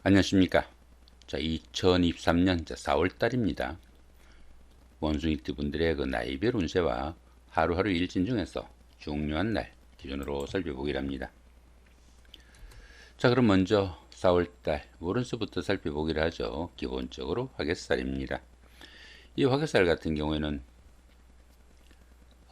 안녕하십니까. 자, 2023년 4월달입니다. 원숭이띠 분들의 그 나이별 운세와 하루하루 일진 중에서 중요한 날 기준으로 살펴보기를 합니다. 자, 그럼 먼저 4월달 월운세부터 살펴보기를 하죠. 기본적으로 화개살입니다. 이 화개살 같은 경우에는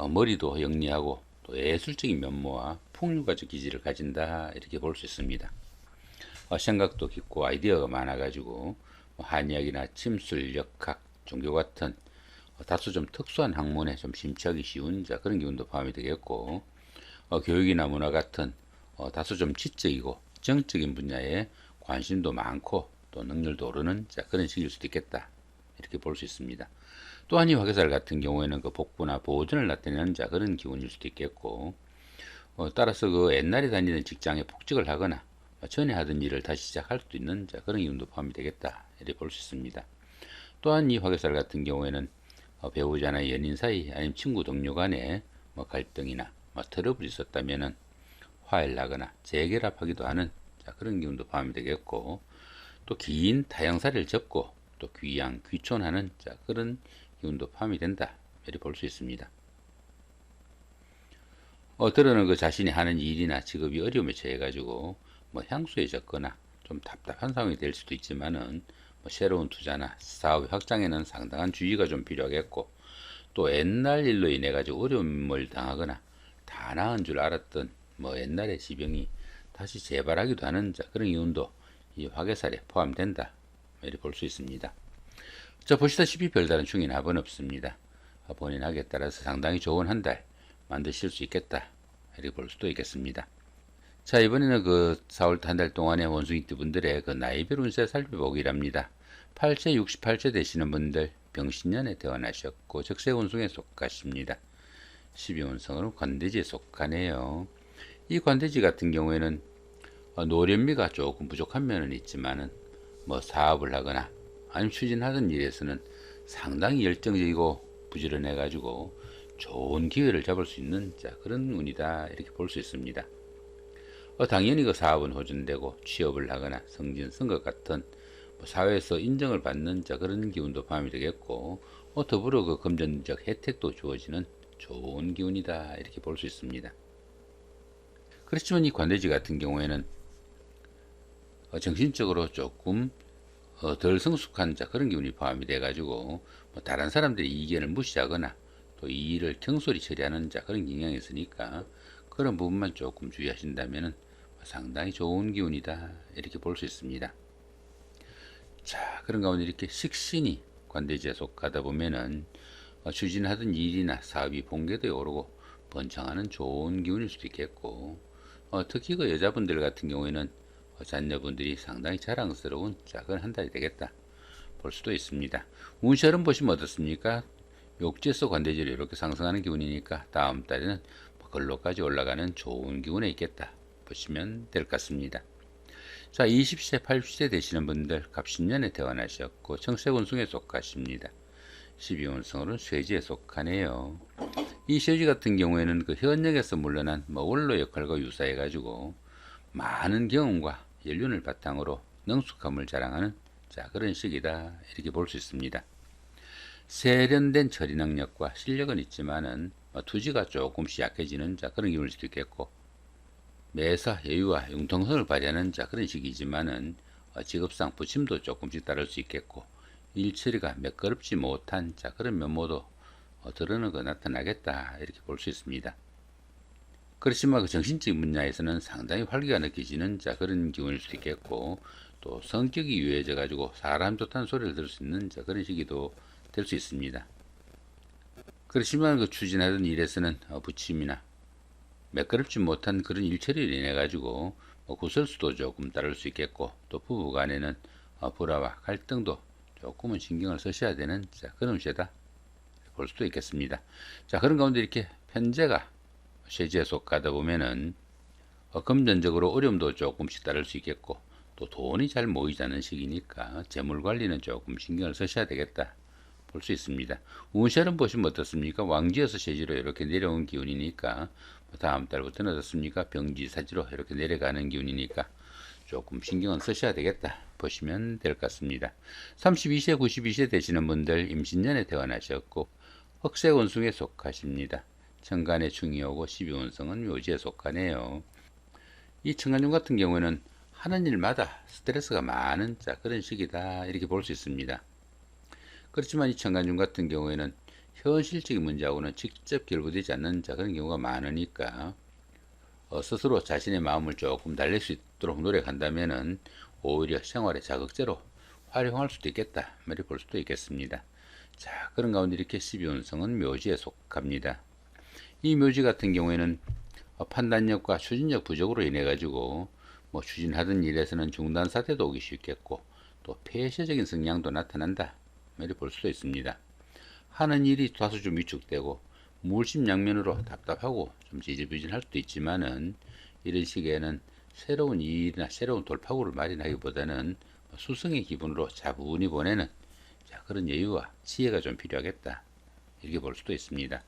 머리도 영리하고 또 예술적인 면모와 풍류가적 기질을 가진다, 이렇게 볼 수 있습니다. 생각도 깊고 아이디어가 많아가지고 한의학이나 침술, 역학, 종교 같은 다소 좀 특수한 학문에 좀 심취하기 쉬운 그런 기운도 포함이 되겠고, 교육이나 문화 같은 다소 좀 지적이고 정적인 분야에 관심도 많고 또 능률도 오르는 그런 시기일 수도 있겠다, 이렇게 볼 수 있습니다. 또한 이 화개살 같은 경우에는 그 복부나 보존을 나타내는 그런 기운일 수도 있겠고, 따라서 그 옛날에 다니던 직장에 복직을 하거나 전에 하던 일을 다시 시작할 수도 있는 그런 기운도 포함이 되겠다, 이렇게 볼 수 있습니다. 또한 이 화개살 같은 경우에는 배우자나 연인 사이 아니면 친구 동료 간에 갈등이나 트러블이 있었다면은 화해를 하거나 재결합하기도 하는 그런 기운도 포함이 되겠고, 또 긴 타향살이를 접고 또 귀양 귀촌하는 그런 기운도 포함이 된다, 이렇게 볼 수 있습니다. 때로는 그 자신이 하는 일이나 직업이 어려움에 처해 가지고 향수에 젖거나 좀 답답한 상황이 될 수도 있지만은 새로운 투자나 사업의 확장에는 상당한 주의가 좀 필요하겠고, 또 옛날 일로 인해 가지고 어려움을 당하거나 다 나은 줄 알았던 옛날의 지병이 다시 재발하기도 하는 그런 기운도 이 화개살에 포함된다, 이렇게 볼 수 있습니다. 자, 보시다시피 별다른 충인 합은 없습니다. 본인 학에 따라서 상당히 좋은 한 달 만드실 수 있겠다, 이렇게 볼 수도 있겠습니다. 자, 이번에는 그 4월 한 달 동안의 원숭이띠 분들의 그 나이별 운세 살펴보기랍니다. 8세, 68세 되시는 분들 병신년에 태어나셨고 적세 원숭이에 속하십니다. 12운성으로 관대지에 속하네요. 이 관대지 같은 경우에는 노련미가 조금 부족한 면은 있지만은 사업을 하거나 아니면 추진하던 일에서는 상당히 열정적이고 부지런해 가지고 좋은 기회를 잡을 수 있는 그런 운이다, 이렇게 볼 수 있습니다. 당연히 그 사업은 호전되고 취업을 하거나 승진, 선거 같은 사회에서 인정을 받는 그런 기운도 포함이 되겠고, 더불어 그 금전적 혜택도 주어지는 좋은 기운이다, 이렇게 볼 수 있습니다. 그렇지만 이 관대지 같은 경우에는 정신적으로 조금 덜 성숙한 그런 기운이 포함이 돼가지고 다른 사람들의 이견을 무시하거나 또 이 일을 경솔히 처리하는 그런 경향이 있으니까 그런 부분만 조금 주의하신다면 상당히 좋은 기운이다, 이렇게 볼 수 있습니다. 자, 그런 가운데 이렇게 식신이 관대지에 속하다 보면은 추진하던 일이나 사업이 본궤도에 오르고 번창하는 좋은 기운일 수도 있겠고, 특히 그 여자분들 같은 경우에는 자녀분들이 상당히 자랑스러운 그런 한 달이 되겠다 볼 수도 있습니다. 운시열은 보시면 어떻습니까? 욕지에서 관대지로 이렇게 상승하는 기운이니까 다음 달에는 근로까지 올라가는 좋은 기운에 있겠다 보시면 될 것 같습니다. 자, 20세, 80세 되시는 분들 갑신년에 태어나셨고 청세운승에 속하십니다. 12운승으로는 쇠지에 속하네요. 이 쇠지 같은 경우에는 그 현역에서 물러난 원로 역할과 유사해 가지고 많은 경험과 연륜을 바탕으로 능숙함을 자랑하는 그런 시기다, 이렇게 볼 수 있습니다. 세련된 처리 능력과 실력은 있지만은 투지가 조금씩 약해지는 그런 기운일 수도 있겠고, 매사 여유와 융통성을 발휘하는 그런 시기지만은 직업상 부침도 조금씩 따를 수 있겠고, 일처리가 매끄럽지 못한 그런 면모도 드러나고 나타나겠다, 이렇게 볼 수 있습니다. 그렇지만 그 정신적인 분야에서는 상당히 활기가 느껴지는 그런 기운일 수도 있겠고, 또 성격이 유해져 가지고 사람 좋다는 소리를 들을 수 있는 그런 시기도 될 수 있습니다. 그렇지만 그 추진하던 일에서는 부침이나 매끄럽지 못한 그런 일처리를 인해 가지고 구설수도 조금 따를 수 있겠고, 또 부부 간에는 불화와 갈등도 조금은 신경을 쓰셔야 되는 그런 시기다 볼 수도 있겠습니다. 자, 그런 가운데 이렇게 편제가 쇠지에 속하다 보면은 금전적으로 어려움도 조금씩 따를 수 있겠고, 또 돈이 잘 모이지 않는 시기니까 재물 관리는 조금 신경을 쓰셔야 되겠다 볼 수 있습니다. 운세는 보시면 어떻습니까? 왕지에서 쇠지로 이렇게 내려온 기운이니까 다음 달부터는 어떻습니까? 병지 사지로 이렇게 내려가는 기운이니까 조금 신경은 쓰셔야 되겠다, 보시면 될 것 같습니다. 32세, 92세 되시는 분들 임신년에 태어나셨고 흑색운승에 속하십니다. 천간에 충이 오고 12운성은 묘지에 속하네요. 이 천간중 같은 경우에는 하는 일마다 스트레스가 많은 그런 시기다 이렇게 볼 수 있습니다. 그렇지만 이 천간중 같은 경우에는 현실적인 문제하고는 직접 결부되지 않는 그런 경우가 많으니까 스스로 자신의 마음을 조금 달랠 수 있도록 노력한다면은 오히려 생활의 자극제로 활용할 수도 있겠다 이렇게 볼 수도 있겠습니다. 자, 그런 가운데 이렇게 12운성은 묘지에 속합니다. 이 묘지 같은 경우에는 판단력과 추진력 부족으로 인해 가지고 추진하던 일에서는 중단 사태도 오기 쉽겠고 또 폐쇄적인 성향도 나타난다 이렇게 볼 수도 있습니다. 하는 일이 다소 좀 위축되고 물심양면으로 답답하고 좀 지지부진할 수도 있지만은 이런 시기에는 새로운 일이나 새로운 돌파구를 마련하기보다는 수성의 기분으로 차분히 보내는 그런 여유와 지혜가 좀 필요하겠다 이렇게 볼 수도 있습니다.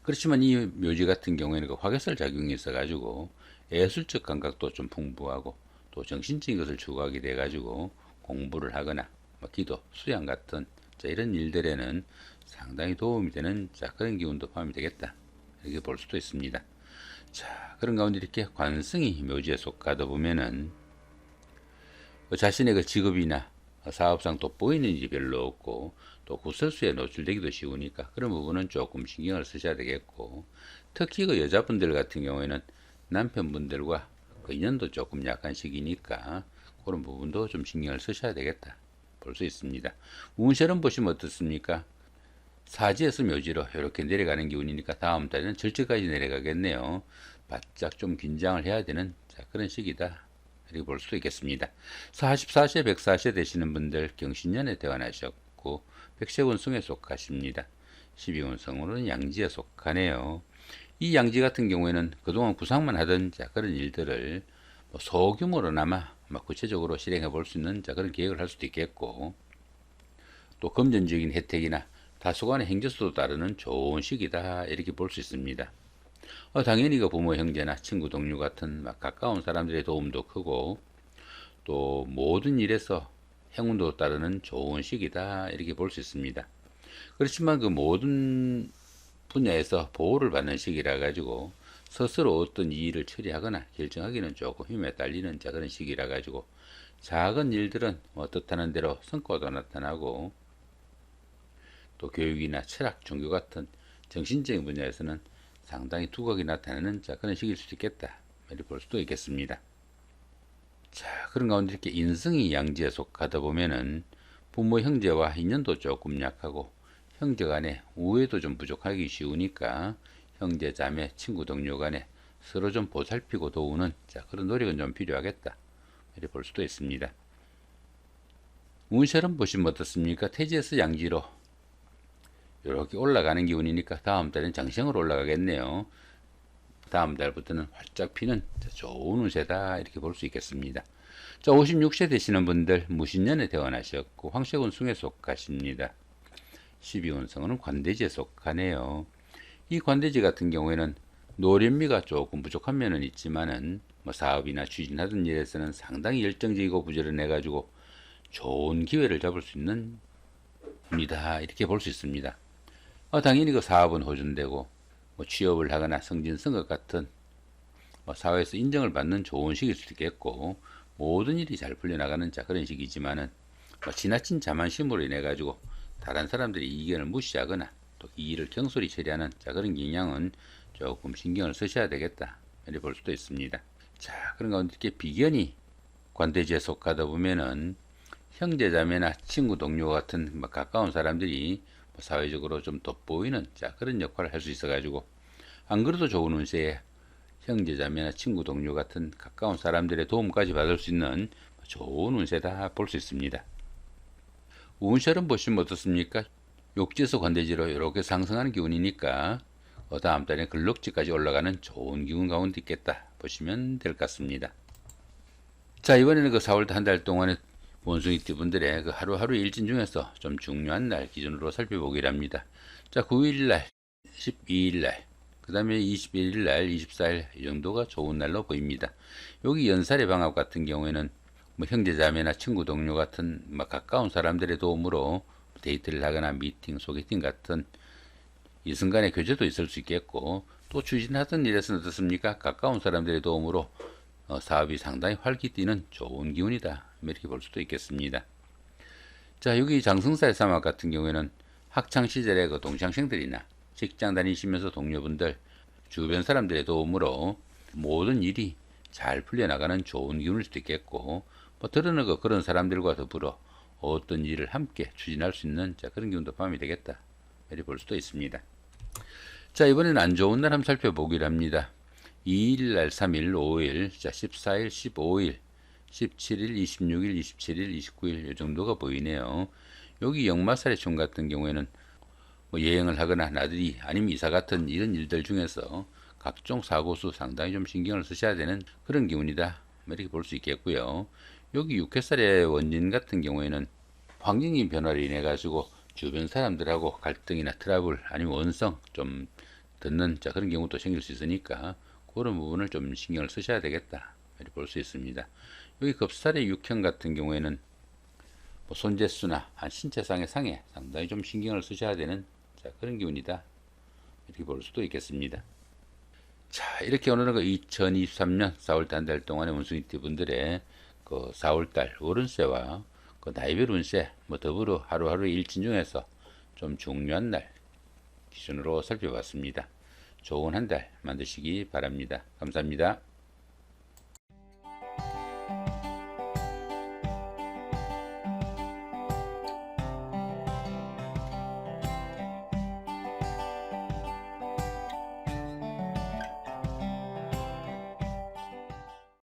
그렇지만 이 묘지 같은 경우에는 그 화개설 작용이 있어 가지고 예술적 감각도 좀 풍부하고 또 정신적인 것을 추구하게 돼 가지고 공부를 하거나 기도, 수양 같은 이런 일들에는 상당히 도움이 되는 그런 기운도 포함이 되겠다 이렇게 볼 수도 있습니다. 자, 그런 가운데 이렇게 관성이 묘지에 속하다 보면은 자신의 그 직업이나 사업상 돋보이는 일이 별로 없고 또 구설수에 노출되기도 쉬우니까 그런 부분은 조금 신경을 쓰셔야 되겠고, 특히 그 여자분들 같은 경우에는 남편분들과 그 인연도 조금 약한 시기니까 그런 부분도 좀 신경을 쓰셔야 되겠다 볼 수 있습니다. 운세를 보시면 어떻습니까? 사지에서 묘지로 이렇게 내려가는 기운이니까 다음 달에는 절지까지 내려가겠네요. 바짝 좀 긴장을 해야 되는 그런 시기다 이렇게 볼 수도 있겠습니다. 44세, 104세 되시는 분들 경신년에 태어나셨고 백세운성에 속하십니다. 12운성으로는 양지에 속하네요. 이 양지 같은 경우에는 그동안 구상만 하던 그런 일들을 소규모로나마 구체적으로 실행해 볼 수 있는 그런 계획을 할 수도 있겠고, 또 금전적인 혜택이나 다소간의 행재수도 따르는 좋은 시기다 이렇게 볼 수 있습니다. 당연히 그 부모, 형제나 친구, 동료 같은 가까운 사람들의 도움도 크고 또 모든 일에서 행운도 따르는 좋은 시기다 이렇게 볼 수 있습니다. 그렇지만 그 모든 분야에서 보호를 받는 시기라 가지고 스스로 어떤 일을 처리하거나 결정하기는 조금 힘에 딸리는 그런 시기라 가지고 작은 일들은 뜻하는 대로 성과도 나타나고 또 교육이나 철학, 종교 같은 정신적인 분야에서는 상당히 두각이 나타나는 그런 시기일 수도 있겠다 이렇게 볼 수도 있겠습니다. 자, 그런 가운데 이렇게 인성이 양지에 속하다 보면은 부모, 형제와 인연도 조금 약하고 형제 간에 우애도 좀 부족하기 쉬우니까 형제, 자매, 친구, 동료 간에 서로 좀 보살피고 도우는 그런 노력은 좀 필요하겠다 이렇게 볼 수도 있습니다. 운세를 보시면 어떻습니까? 태지에서 양지로 이렇게 올라가는 기운이니까 다음 달엔 장생으로 올라가겠네요. 다음 달부터는 활짝 피는 좋은 운세다 이렇게 볼 수 있겠습니다. 자, 56세 되시는 분들 무신년에 태어나셨고 황색운승에 속하십니다. 12운성은 관대지에 속하네요. 이 관대지 같은 경우에는 노련미가 조금 부족한 면은 있지만은 사업이나 추진하던 일에서는 상당히 열정적이고 부지런해 가지고 좋은 기회를 잡을 수 있는 분이다 이렇게 볼 수 있습니다. 당연히 그 사업은 호전되고 취업을 하거나 승진승급 같은 사회에서 인정을 받는 좋은 시기일 수도 있겠고 모든 일이 잘 풀려나가는 그런 시기지만은 지나친 자만심으로 인해 가지고 다른 사람들이 이견을 무시하거나 또 이 일을 경솔히 처리하는 그런 경향은 조금 신경을 쓰셔야 되겠다 이렇게 볼 수도 있습니다. 자, 그런 가운데 이렇게 비견이 관대지에 속하다 보면은 형제자매나 친구, 동료 같은 가까운 사람들이 사회적으로 좀 돋보이는 그런 역할을 할 수 있어 가지고 안 그래도 좋은 운세에 형제자매나 친구, 동료 같은 가까운 사람들의 도움까지 받을 수 있는 좋은 운세다 볼 수 있습니다. 운세를 보시면 어떻습니까? 욕지에서 관대지로 이렇게 상승하는 기운이니까 다음 달에 근록지까지 올라가는 좋은 기운 가운데 있겠다 보시면 될 것 같습니다. 자, 이번에는 그 4월달 한 달 동안의 원숭이띠 분들의 그 하루하루 일진 중에서 좀 중요한 날 기준으로 살펴보기를 합니다. 자, 9일날, 12일날, 그 다음에 21일날, 24일 이 정도가 좋은 날로 보입니다. 여기 연살의 방합 같은 경우에는 뭐 형제자매나 친구 동료 같은 뭐 가까운 사람들의 도움으로 데이트를 하거나 미팅, 소개팅 같은 이 순간의 교제도 있을 수 있겠고, 또 추진하던 일에서는 어떻습니까? 가까운 사람들의 도움으로 사업이 상당히 활기뛰는 좋은 기운이다, 이렇게 볼 수도 있겠습니다. 자, 여기 장성사의 사막 같은 경우에는 학창 시절에 그 동창생들이나 직장 다니시면서 동료분들, 주변 사람들의 도움으로 모든 일이 잘 풀려나가는 좋은 기운일 수도 있겠고, 뭐 드러나고 그런 사람들과 더불어 어떤 일을 함께 추진할 수 있는 그런 기운도 포함이 되겠다, 이렇게 볼 수도 있습니다. 자, 이번에는 안 좋은 날 한번 살펴보기로 합니다. 2일 날 3일, 5일, 자, 14일, 15일, 17일, 26일, 27일, 29일 이 정도가 보이네요. 여기 역마살의 총 같은 경우에는 뭐 여행을 하거나 나들이 아니면 이사 같은 이런 일들 중에서 각종 사고수 상당히 좀 신경을 쓰셔야 되는 그런 기운이다, 이렇게 볼 수 있겠고요. 여기 육회살의 원진 같은 경우에는 환경적인 변화로 인해 가지고 주변 사람들하고 갈등이나 트러블 아니면 원성 좀 듣는 그런 경우도 생길 수 있으니까 그런 부분을 좀 신경을 쓰셔야 되겠다, 이렇게 볼 수 있습니다. 여기 급살의 육형 같은 경우에는 뭐 손재수나 신체상의 상해 상당히 좀 신경을 쓰셔야 되는 그런 기운이다, 이렇게 볼 수도 있겠습니다. 자, 이렇게 오늘은 그 2023년 4월달 한 달 동안의 운수이티 분들의 그 4월달 월운세와 그 나이별 운세 뭐 더불어 하루하루 일진 중에서 좀 중요한 날 기준으로 살펴봤습니다. 좋은 한 달 만드시기 바랍니다. 감사합니다.